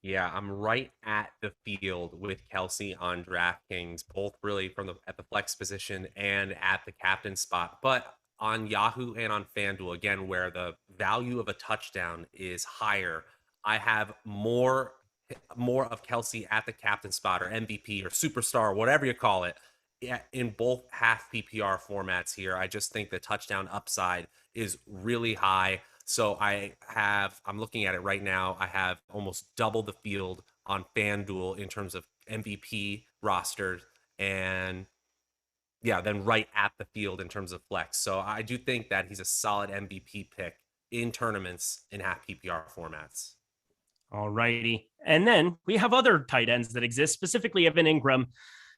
Yeah, I'm right at the field with Kelce on DraftKings, both really at the flex position and at the captain spot. But on Yahoo and on FanDuel, again, where the value of a touchdown is higher, I have more of Kelce at the captain spot or MVP or superstar, whatever you call it, in both half PPR formats here. I just think the touchdown upside is really high. So I'm looking at it right now. I have almost double the field on FanDuel in terms of MVP rostered, and then right at the field in terms of flex. So I do think that he's a solid MVP pick in tournaments in half PPR formats.
All righty. And then we have other tight ends that exist, specifically Evan Ingram.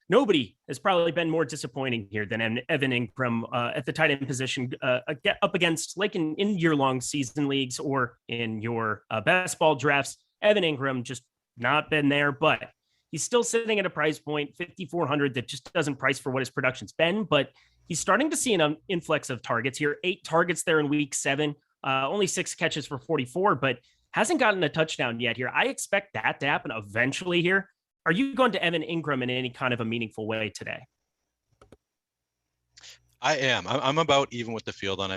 Nobody has probably been more disappointing here than Evan Ingram at the tight end position up against, like in year-long season leagues or in your best ball drafts. Evan Ingram just not been there, but he's still sitting at a price point, 5,400, that just doesn't price for what his production's been, but he's starting to see an influx of targets here. 8 targets there in week 7, only 6 catches for 44, but hasn't gotten a touchdown yet here. I expect that to happen eventually here. Are you going to Evan Ingram in any kind of a meaningful way today?
I am. I'm about even with the field on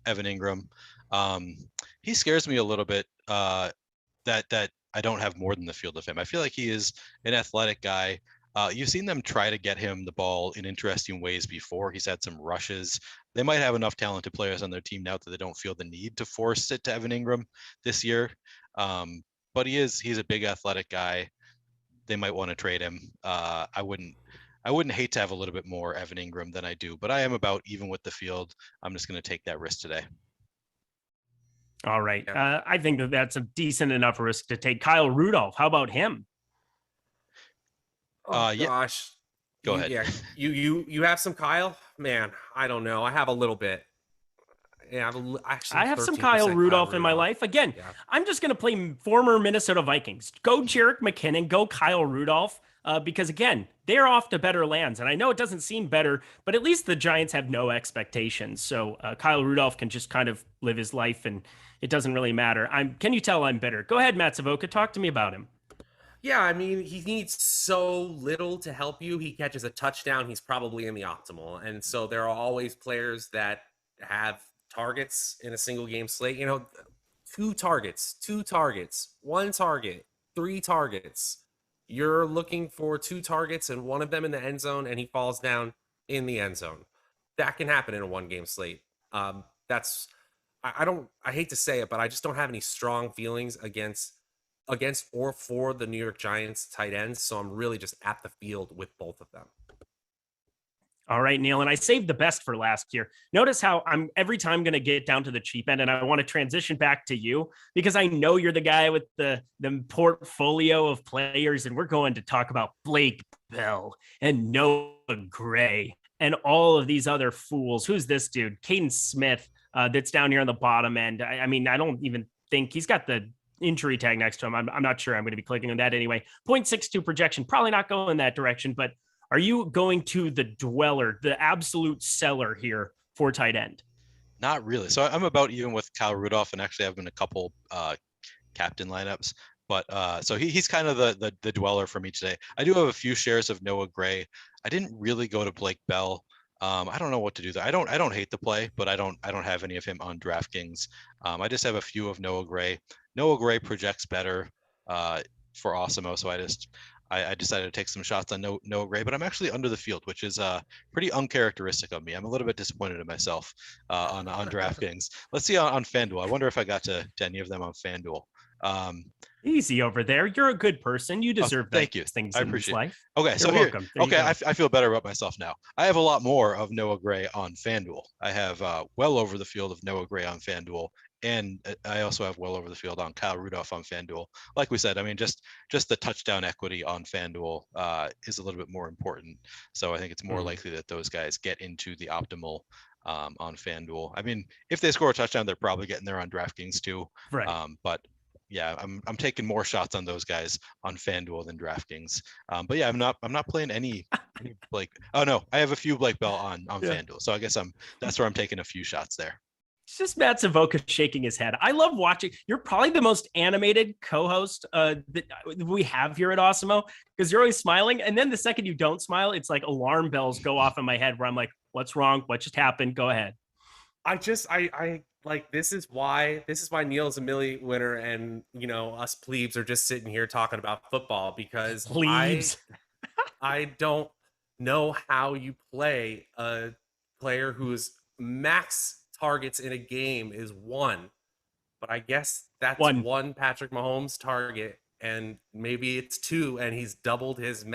Evan Ingram. He scares me a little bit. That I don't have more than the field of him. I feel like he is an athletic guy. You've seen them try to get him the ball in interesting ways before. He's had some rushes. They might have enough talented players on their team now that they don't feel the need to force it to Evan Ingram this year. But he's a big athletic guy. They might want to trade him. I wouldn't hate to have a little bit more Evan Ingram than I do, but I am about even with the field. I'm just going to take that risk today.
All right. I think that's a decent enough risk to take. Kyle Rudolph, how about him?
Oh
Yeah.
gosh.
Go ahead.
Yeah. You have some Kyle? Man, I don't know. I have a little bit. Yeah,
I have some Kyle Rudolph in my life. Again, I'm just going to play former Minnesota Vikings. Go Jerick McKinnon, go Kyle Rudolph, because again, they're off to better lands. And I know it doesn't seem better, but at least the Giants have no expectations. So Kyle Rudolph can just kind of live his life, and it doesn't really matter. Can you tell I'm bitter? Go ahead, Matt Savoca. Talk to me about him.
Yeah, I mean, he needs so little to help you. He catches a touchdown, he's probably in the optimal. And so there are always players that have targets in a single game slate. 2 targets, 1 target, 3 targets. You're looking for 2 targets and one of them in the end zone, and he falls down in the end zone. That can happen in a 1-game slate. I hate to say it, but I just don't have any strong feelings against or for the New York Giants tight ends. So I'm really just at the field with both of them.
All right, Neil. And I saved the best for last year. Notice how I'm every time going to get down to the cheap end, and I want to transition back to you because I know you're the guy with the portfolio of players, and we're going to talk about Blake Bell and Noah Gray and all of these other fools. Who's this dude? Caden Smith, that's down here on the bottom end. I mean, I don't even think he's got the injury tag next to him. I'm not sure I'm going to be clicking on that anyway. 0.62 projection, probably not going that direction, but are you going to the dweller, the absolute seller here for tight end?
Not really. So I'm about even with Kyle Rudolph, and actually I've been a couple captain lineups, but so he's kind of the dweller for me today. I do have a few shares of Noah Gray. I didn't really go to Blake Bell. I don't know what to do there. I don't hate the play, but I don't have any of him on DraftKings. I just have a few of Noah Gray. Noah Gray projects better for Awesemo, so I decided to take some shots on Noah Gray, but I'm actually under the field, which is pretty uncharacteristic of me. I'm a little bit disappointed in myself on DraftKings. Let's see on FanDuel. I wonder if I got to any of them on FanDuel.
Easy over there. You're a good person. You deserve
thank you.
Things
I
in
appreciate
this life.
Okay,
You're
so
welcome.
Okay, I feel better about myself now. I have a lot more of Noah Gray on FanDuel. I have well over the field of Noah Gray on FanDuel, and I also have well over the field on Kyle Rudolph on FanDuel. Like we said, I mean, just the touchdown equity on FanDuel is a little bit more important. So I think it's more likely that those guys get into the optimal on FanDuel. I mean, if they score a touchdown, they're probably getting there on DraftKings too.
Right.
But yeah, I'm taking more shots on those guys on FanDuel than DraftKings. But yeah, I'm not playing any Blake. Oh no, I have a few Blake Bell on FanDuel. So I guess that's where I'm taking a few shots there.
It's just Matt Savoca shaking his head. I love watching. You're probably the most animated co-host that we have here at Awesemo because you're always smiling. And then the second you don't smile, it's like alarm bells go off in my head where I'm like, what's wrong? What just happened? Go ahead.
I like, this is why Neil's a Millie winner, and us plebes are just sitting here talking about football because
plebes.
I don't know how you play a player whose max targets in a game is 1, but I guess that's one Patrick Mahomes target, and maybe it's 2, and he's doubled his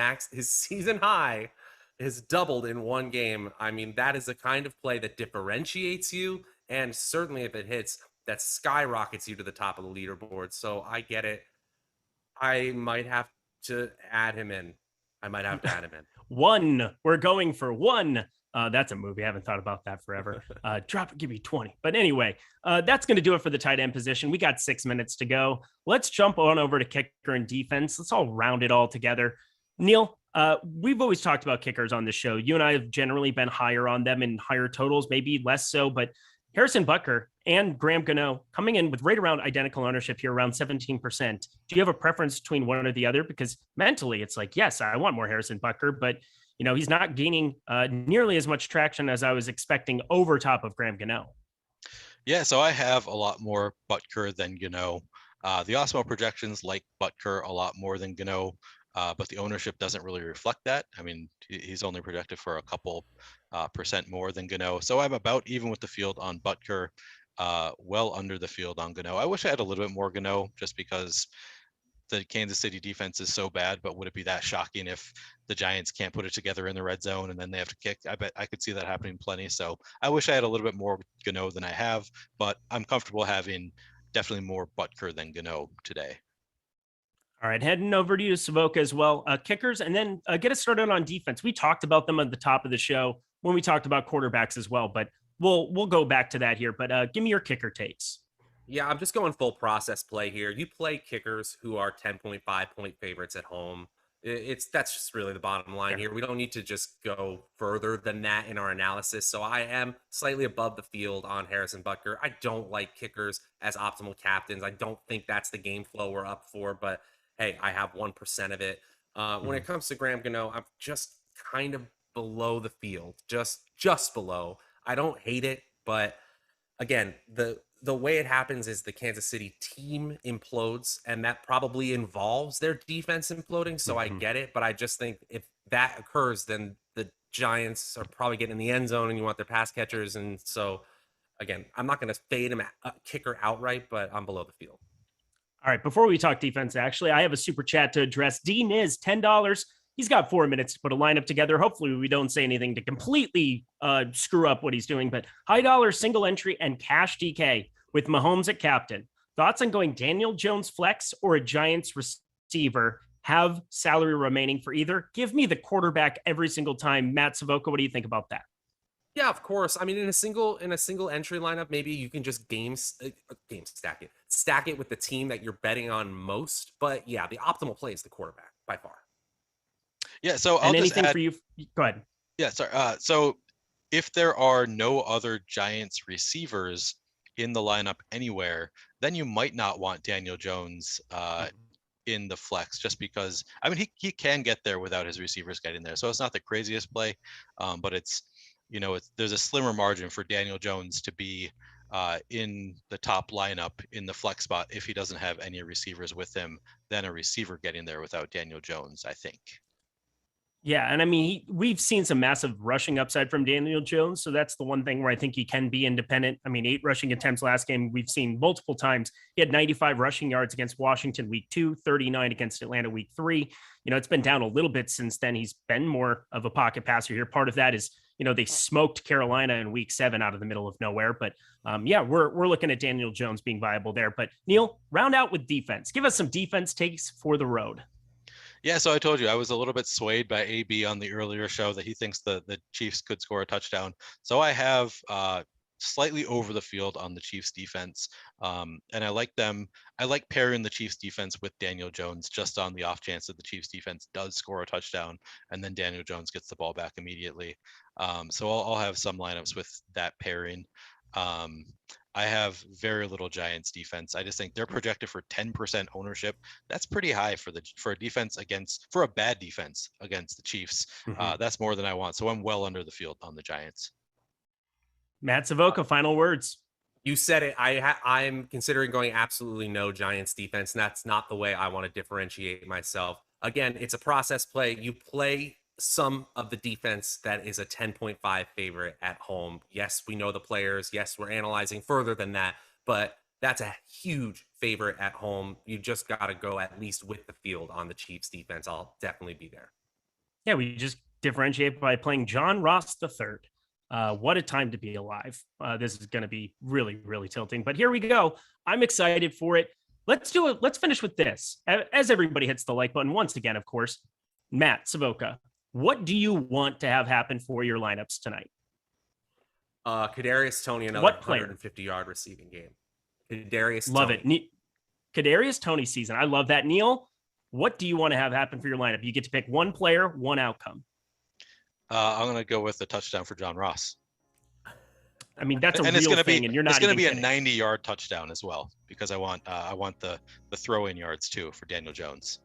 season high is doubled in 1 game. I mean, that is the kind of play that differentiates you, and certainly if it hits, that skyrockets you to the top of the leaderboard. So I get it. I might have to add him in.
1. We're going for 1. That's a movie. I haven't thought about that forever. Give me 20. But anyway, that's going to do it for the tight end position. We got 6 minutes to go. Let's jump on over to kicker and defense. Let's all round it all together. Neil, we've always talked about kickers on this show. You and I have generally been higher on them in higher totals, maybe less so, but Harrison Butker and Graham Gano coming in with right around identical ownership here, around 17%. Do you have a preference between one or the other? Because mentally it's like, yes, I want more Harrison Butker, but he's not gaining nearly as much traction as I was expecting over top of Graham Gano.
Yeah, so I have a lot more Butker than Gano. The Awesemo projections like Butker a lot more than Gano, but the ownership doesn't really reflect that. I mean, he's only projected for a couple percent more than Gano. So I'm about even with the field on Butker, well under the field on Gano. I wish I had a little bit more Gano just because the Kansas City defense is so bad, but would it be that shocking if the Giants can't put it together in the red zone and then they have to kick? I bet I could see that happening plenty. So I wish I had a little bit more Gano than I have, but I'm comfortable having definitely more Butker than Gano today.
All right, heading over to you, Savoca, as well. Kickers, and then get us started on defense. We talked about them at the top of the show when we talked about quarterbacks as well, but we'll go back to that here. But give me your kicker takes.
Yeah, I'm just going full process play here. You play kickers who are 10.5 point favorites at home. That's just really the bottom line here. We don't need to just go further than that in our analysis. So I am slightly above the field on Harrison Butker. I don't like kickers as optimal captains. I don't think that's the game flow we're up for, but hey, I have 1% of it. When it comes to Graham Gano, I'm just kind of below the field, just below. I don't hate it, but again, the way it happens is the Kansas City team implodes, and that probably involves their defense imploding. So I get it, but I just think if that occurs, then the Giants are probably getting in the end zone, and you want their pass catchers. And so, again, I'm not going to fade him kicker outright, but I'm below the field.
All right, before we talk defense, actually, I have a super chat to address. Dean is $10. He's got 4 minutes to put a lineup together. Hopefully we don't say anything to completely screw up what he's doing, but high dollar single entry and cash DK with Mahomes at captain. Thoughts on going Daniel Jones flex or a Giants receiver? Have salary remaining for either? Give me the quarterback every single time. Matt Savoca, what do you think about that?
Yeah, of course. I mean, in a single entry lineup, maybe you can just stack it with the team that you're betting on most. But yeah, the optimal play is the quarterback by far.
Yeah. So I'll just add,
for you. Go ahead.
Yeah. Sorry. So if there are no other Giants receivers in the lineup anywhere, then you might not want Daniel Jones in the flex, just because, I mean, he can get there without his receivers getting there. So it's not the craziest play, but it's, there's a slimmer margin for Daniel Jones to be in the top lineup in the flex spot if he doesn't have any receivers with him than a receiver getting there without Daniel Jones, I think.
Yeah, and I mean, we've seen some massive rushing upside from Daniel Jones, so that's the one thing where I think he can be independent. I mean, 8 rushing attempts last game. We've seen multiple times. He had 95 rushing yards against Washington week 2, 39 against Atlanta week 3. It's been down a little bit since then. He's been more of a pocket passer here. Part of that is, they smoked Carolina in week 7 out of the middle of nowhere. But yeah, we're looking at Daniel Jones being viable there. But Neil, round out with defense. Give us some defense takes for the road.
Yeah, so I told you I was a little bit swayed by AB on the earlier show that he thinks the Chiefs could score a touchdown. So I have slightly over the field on the Chiefs defense. And I like them. I like pairing the Chiefs defense with Daniel Jones just on the off chance that the Chiefs defense does score a touchdown and then Daniel Jones gets the ball back immediately. So I'll have some lineups with that pairing. I have very little Giants defense. I just think they're projected for 10% ownership. That's pretty high for a bad defense against the Chiefs. That's more than I want. So I'm well under the field on the Giants.
Matt Savoca, final words.
You said it. I'm considering going absolutely no Giants defense, and that's not the way I want to differentiate myself. Again, it's a process play. You play some of the defense that is a 10.5 favorite at home. Yes, we know the players. Yes, we're analyzing further than that, but that's a huge favorite at home. You just got to go at least with the field on the Chiefs defense. I'll definitely be there.
Yeah, we just differentiate by playing John Ross III. What a time to be alive. This is going to be really, really tilting, but here we go. I'm excited for it. Let's do it. Let's finish with this. As everybody hits the like button once again, of course, Matt Savoca, what do you want to have happen for your lineups tonight?
Kadarius Toney, another 150-yard receiving game. Kadarius
Love
Toney.
it. Kadarius Toney season. I love that. Neil, what do you want to have happen for your lineup? You get to pick one player, one outcome.
I'm going to go with the touchdown for John Ross.
I mean, that's a real thing, and you're not.
It's going to be a 90-yard touchdown as well, because I want the throw-in yards too for Daniel Jones.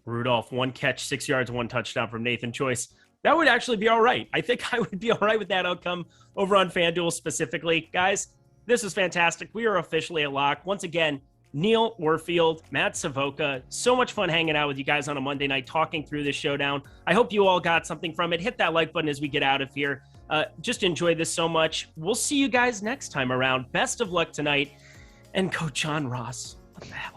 Rudolph, 1 catch, 6 yards, 1 touchdown from Nathan Choice. That would actually be all right. I think I would be all right with that outcome over on FanDuel specifically. Guys, this is fantastic. We are officially a lock. Once again, Neil Warfield, Matt Savoca, so much fun hanging out with you guys on a Monday night, talking through this showdown. I hope you all got something from it. Hit that like button as we get out of here. Just enjoy this so much. We'll see you guys next time around. Best of luck tonight. And Coach John Ross, what the hell?